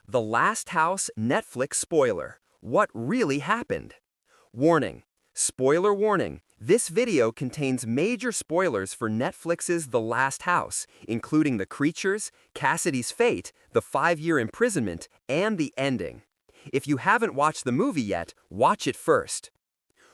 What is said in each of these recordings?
The Last House Netflix spoiler. What really happened? Warning. Spoiler warning. This video contains major spoilers for Netflix's The Last House, including the creatures, Cassidy's fate, the 5-year imprisonment, and the ending. If you haven't watched the movie yet, watch it first.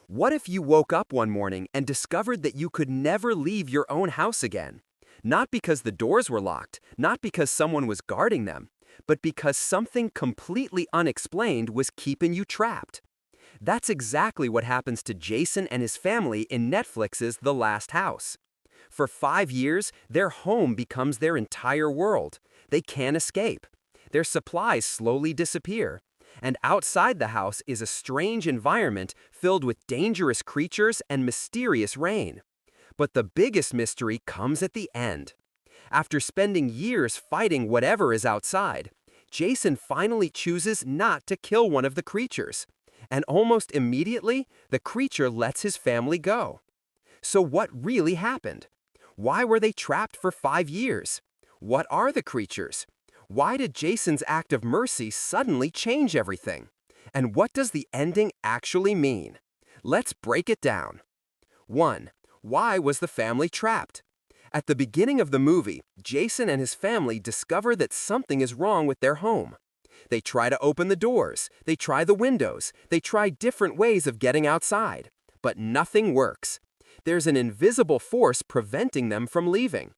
What if you woke up one morning and discovered that you could never leave your own house again? Not because the doors were locked, not because someone was guarding them, but because something completely unexplained was keeping you trapped. That's exactly what happens to Jason and his family in Netflix's The Last House. For 5 years, their home becomes their entire world. They can't escape. Their supplies slowly disappear. And outside the house is a strange environment filled with dangerous creatures and mysterious rain. But the biggest mystery comes at the end. After spending years fighting whatever is outside, Jason finally chooses not to kill one of the creatures. And almost immediately, the creature lets his family go. So what really happened? Why were they trapped for 5 years? What are the creatures? Why did Jason's act of mercy suddenly change everything? And what does the ending actually mean? Let's break it down. 1. Why was the family trapped? At the beginning of the movie, Jason and his family discover that something is wrong with their home. They try to open the doors, they try the windows, they try different ways of getting outside. But nothing works. There's an invisible force preventing them from leaving.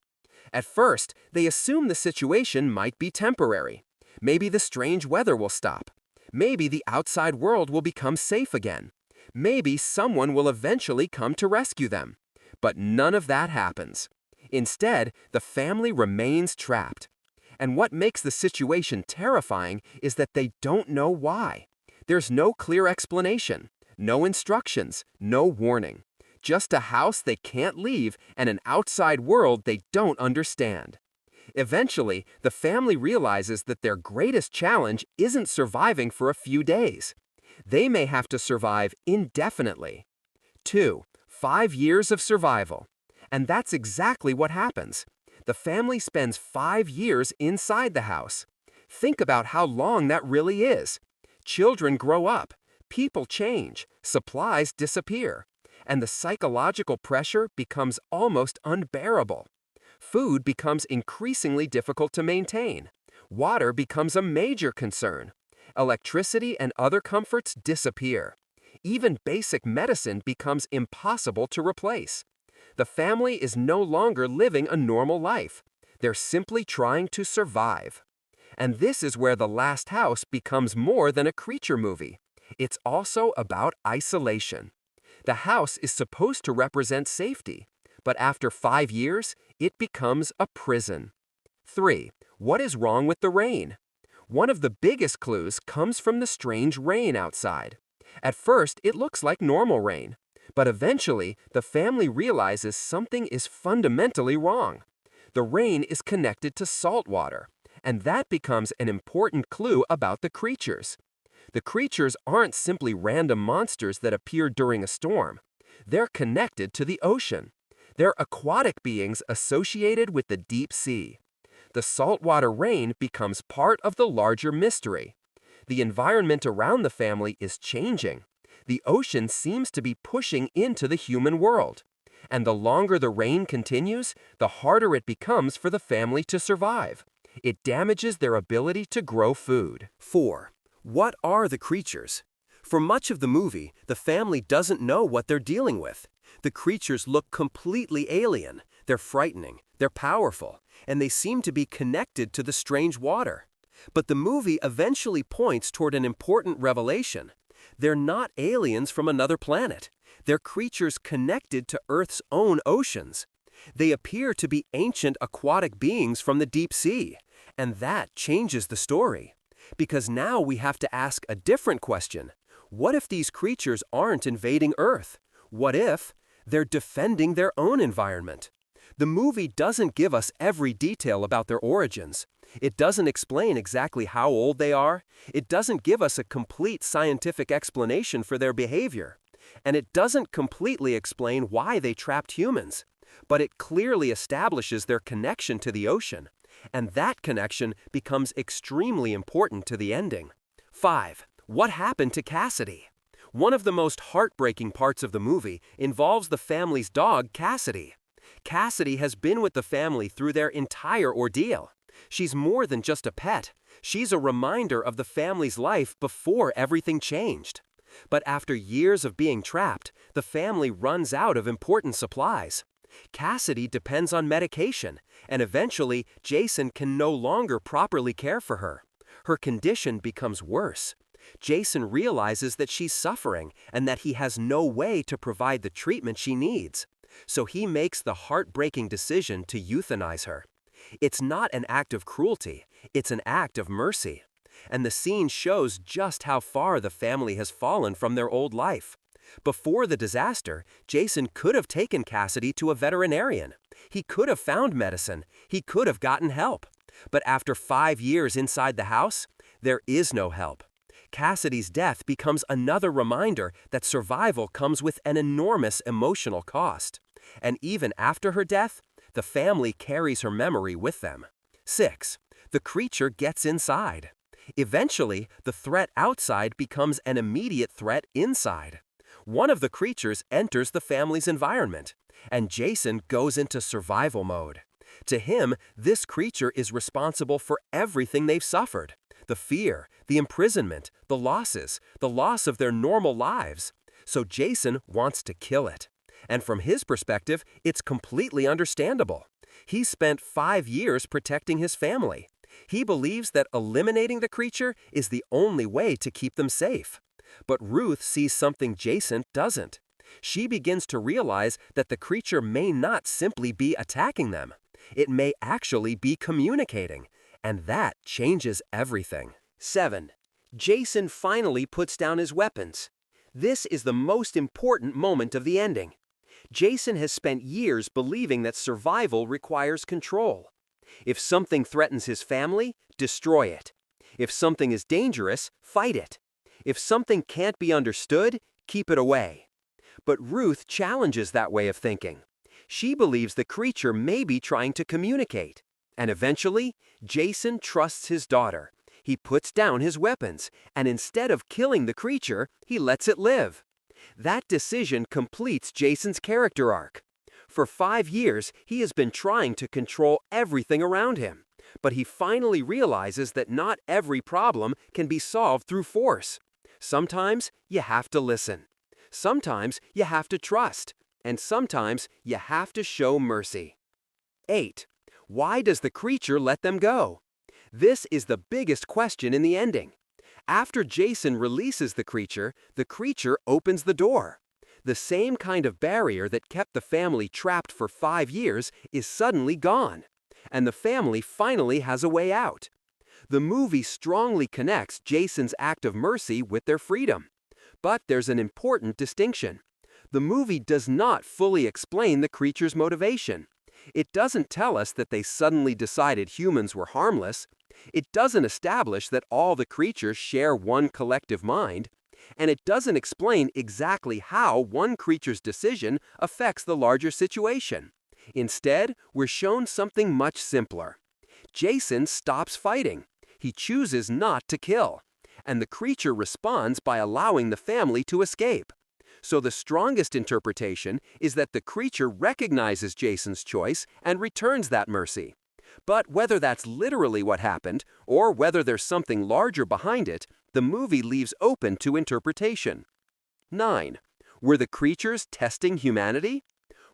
At first, they assume the situation might be temporary. Maybe the strange weather will stop. Maybe the outside world will become safe again. Maybe someone will eventually come to rescue them. But none of that happens. Instead, the family remains trapped. And what makes the situation terrifying is that they don't know why. There's no clear explanation, no instructions, no warning. Just a house they can't leave and an outside world they don't understand. Eventually, the family realizes that their greatest challenge isn't surviving for a few days. They may have to survive indefinitely. 2. 5 years of survival. And that's exactly what happens. The family spends 5 years inside the house. Think about how long that really is. Children grow up, people change, supplies disappear, and the psychological pressure becomes almost unbearable. Food becomes increasingly difficult to maintain. Water becomes a major concern. Electricity and other comforts disappear. Even basic medicine becomes impossible to replace. The family is no longer living a normal life. They're simply trying to survive. And this is where The Last House becomes more than a creature movie. It's also about isolation. The house is supposed to represent safety, but after 5 years, it becomes a prison. 3. What is wrong with the rain? One of the biggest clues comes from the strange rain outside. At first, it looks like normal rain. But eventually, the family realizes something is fundamentally wrong. The rain is connected to saltwater, and that becomes an important clue about the creatures. The creatures aren't simply random monsters that appear during a storm. They're connected to the ocean. They're aquatic beings associated with the deep sea. The saltwater rain becomes part of the larger mystery. The environment around the family is changing. The ocean seems to be pushing into the human world. And the longer the rain continues, the harder it becomes for the family to survive. It damages their ability to grow food. 4. What are the creatures? For much of the movie, the family doesn't know what they're dealing with. The creatures look completely alien. They're frightening, they're powerful, and they seem to be connected to the strange water. But the movie eventually points toward an important revelation. They're not aliens from another planet. They're creatures connected to Earth's own oceans. They appear to be ancient aquatic beings from the deep sea. And that changes the story. Because now we have to ask a different question. What if these creatures aren't invading Earth? What if they're defending their own environment? The movie doesn't give us every detail about their origins. It doesn't explain exactly how old they are. It doesn't give us a complete scientific explanation for their behavior. And it doesn't completely explain why they trapped humans. But it clearly establishes their connection to the ocean. And that connection becomes extremely important to the ending. 5. What happened to Cassidy? One of the most heartbreaking parts of the movie involves the family's dog, Cassidy. Cassidy has been with the family through their entire ordeal. She's more than just a pet. She's a reminder of the family's life before everything changed. But after years of being trapped, the family runs out of important supplies. Cassidy depends on medication, and eventually Jason can no longer properly care for her. Her condition becomes worse. Jason realizes that she's suffering and that he has no way to provide the treatment she needs. So he makes the heartbreaking decision to euthanize her. It's not an act of cruelty, it's an act of mercy. And the scene shows just how far the family has fallen from their old life. Before the disaster, Jason could have taken Cassidy to a veterinarian. He could have found medicine. He could have gotten help. But after 5 years inside the house, there is no help. Cassidy's death becomes another reminder that survival comes with an enormous emotional cost. And even after her death, the family carries her memory with them. 6. The creature gets inside. Eventually, the threat outside becomes an immediate threat inside. One of the creatures enters the family's environment, and Jason goes into survival mode. To him, this creature is responsible for everything they've suffered: the fear, the imprisonment, the losses, the loss of their normal lives. So Jason wants to kill it. And from his perspective, it's completely understandable. He spent 5 years protecting his family. He believes that eliminating the creature is the only way to keep them safe. But Ruth sees something Jason doesn't. She begins to realize that the creature may not simply be attacking them. It may actually be communicating. And that changes everything. 7. Jason finally puts down his weapons. This is the most important moment of the ending. Jason has spent years believing that survival requires control. If something threatens his family, destroy it. If something is dangerous, fight it. If something can't be understood, keep it away. But Ruth challenges that way of thinking. She believes the creature may be trying to communicate. And eventually, Jason trusts his daughter. He puts down his weapons, and instead of killing the creature, he lets it live. That decision completes Jason's character arc. For 5 years, he has been trying to control everything around him. But he finally realizes that not every problem can be solved through force. Sometimes you have to listen. Sometimes you have to trust. And sometimes you have to show mercy. 8. Why does the creature let them go? This is the biggest question in the ending. After Jason releases the creature opens the door. The same kind of barrier that kept the family trapped for 5 years is suddenly gone. And the family finally has a way out. The movie strongly connects Jason's act of mercy with their freedom. But there's an important distinction. The movie does not fully explain the creature's motivation. It doesn't tell us that they suddenly decided humans were harmless. It doesn't establish that all the creatures share one collective mind. And it doesn't explain exactly how one creature's decision affects the larger situation. Instead, we're shown something much simpler. Jason stops fighting. He chooses not to kill. And the creature responds by allowing the family to escape. So the strongest interpretation is that the creature recognizes Jason's choice and returns that mercy. But whether that's literally what happened, or whether there's something larger behind it, the movie leaves open to interpretation. 9. Were the creatures testing humanity?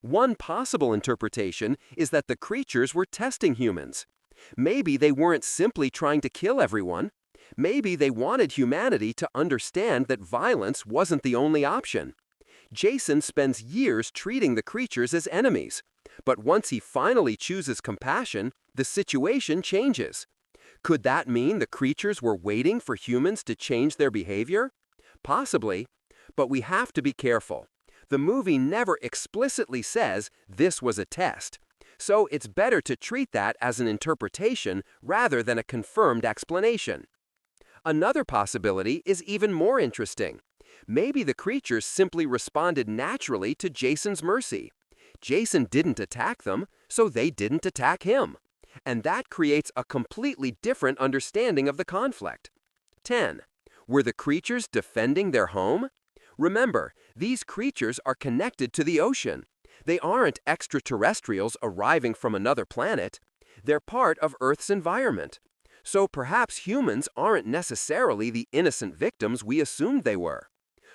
One possible interpretation is that the creatures were testing humans. Maybe they weren't simply trying to kill everyone. Maybe they wanted humanity to understand that violence wasn't the only option. Jason spends years treating the creatures as enemies. But once he finally chooses compassion, the situation changes. Could that mean the creatures were waiting for humans to change their behavior? Possibly, but we have to be careful. The movie never explicitly says this was a test, so it's better to treat that as an interpretation rather than a confirmed explanation. Another possibility is even more interesting. Maybe the creatures simply responded naturally to Jason's mercy. Jason didn't attack them, so they didn't attack him. And that creates a completely different understanding of the conflict. 10. Were the creatures defending their home? Remember, these creatures are connected to the ocean. They aren't extraterrestrials arriving from another planet. They're part of Earth's environment. So perhaps humans aren't necessarily the innocent victims we assumed they were.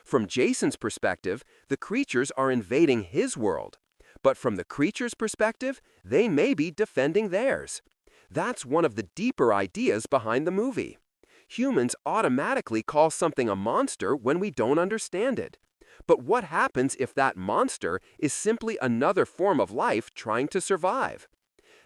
From Jason's perspective, the creatures are invading his world. But from the creatures' perspective, they may be defending theirs. That's one of the deeper ideas behind the movie. Humans automatically call something a monster when we don't understand it. But what happens if that monster is simply another form of life trying to survive?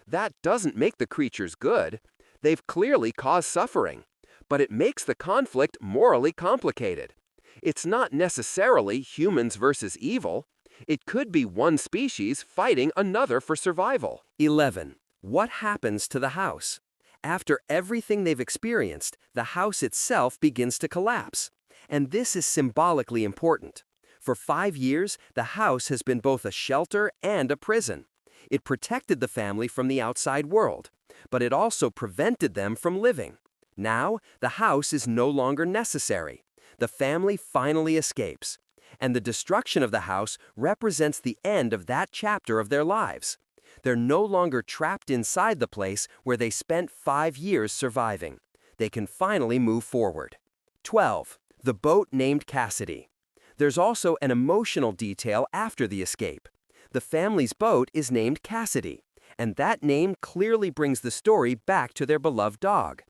That doesn't make the creatures good. They've clearly caused suffering. But it makes the conflict morally complicated. It's not necessarily humans versus evil. It could be one species fighting another for survival. 11. What happens to the house? After everything they've experienced, the house itself begins to collapse. And this is symbolically important. For 5 years, the house has been both a shelter and a prison. It protected the family from the outside world, but it also prevented them from living. Now, the house is no longer necessary. The family finally escapes. And the destruction of the house represents the end of that chapter of their lives. They're no longer trapped inside the place where they spent 5 years surviving. They can finally move forward. 12. The boat named Cassidy. There's also an emotional detail after the escape. The family's boat is named Cassidy, and that name clearly brings the story back to their beloved dog.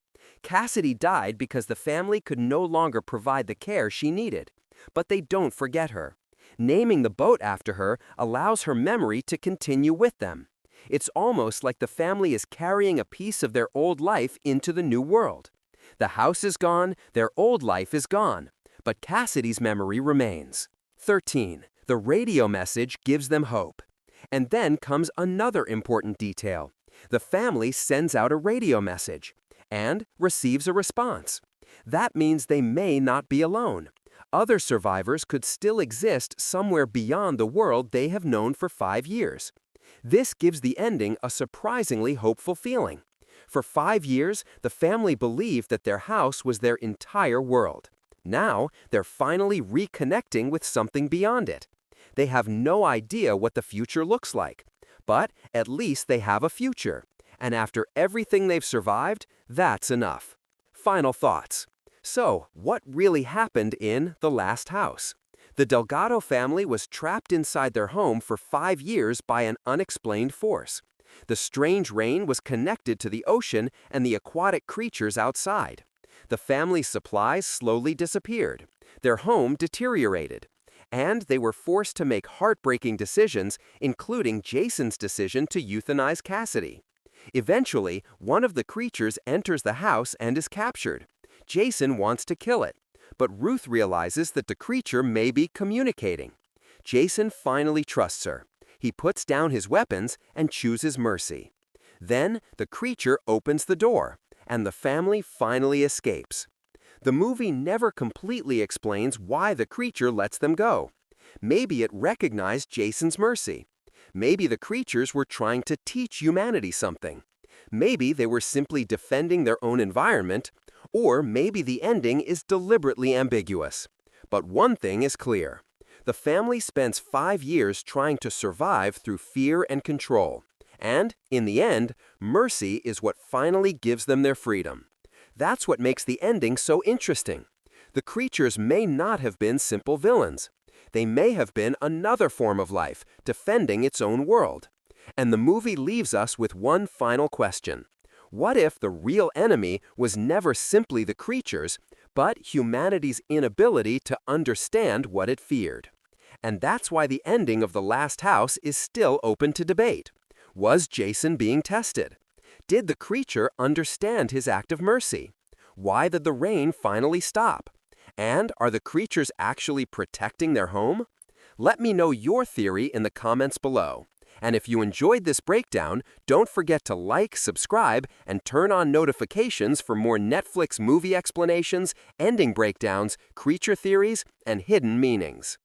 Cassidy died because the family could no longer provide the care she needed. But they don't forget her. Naming the boat after her allows her memory to continue with them. It's almost like the family is carrying a piece of their old life into the new world. The house is gone, their old life is gone, but Cassidy's memory remains. 13. The radio message gives them hope. And then comes another important detail. The family sends out a radio message and receives a response. That means they may not be alone. Other survivors could still exist somewhere beyond the world they have known for 5 years. This gives the ending a surprisingly hopeful feeling. For 5 years, the family believed that their house was their entire world. Now, they're finally reconnecting with something beyond it. They have no idea what the future looks like, but at least they have a future. And after everything they've survived, that's enough. Final thoughts. So, what really happened in The Last House? The Delgado family was trapped inside their home for 5 years by an unexplained force. The strange rain was connected to the ocean and the aquatic creatures outside. The family's supplies slowly disappeared. Their home deteriorated. And they were forced to make heartbreaking decisions, including Jason's decision to euthanize Cassidy. Eventually, one of the creatures enters the house and is captured. Jason wants to kill it, but Ruth realizes that the creature may be communicating. Jason finally trusts her. He puts down his weapons and chooses mercy. Then, the creature opens the door, and the family finally escapes. The movie never completely explains why the creature lets them go. Maybe it recognized Jason's mercy. Maybe the creatures were trying to teach humanity something. Maybe they were simply defending their own environment, or maybe the ending is deliberately ambiguous. But one thing is clear. The family spends 5 years trying to survive through fear and control. And, in the end, mercy is what finally gives them their freedom. That's what makes the ending so interesting. The creatures may not have been simple villains. They may have been another form of life, defending its own world. And the movie leaves us with one final question. What if the real enemy was never simply the creatures, but humanity's inability to understand what it feared? And that's why the ending of The Last House is still open to debate. Was Jason being tested? Did the creature understand his act of mercy? Why did the rain finally stop? And are the creatures actually protecting their home? Let me know your theory in the comments below. And if you enjoyed this breakdown, don't forget to like, subscribe, and turn on notifications for more Netflix movie explanations, ending breakdowns, creature theories, and hidden meanings.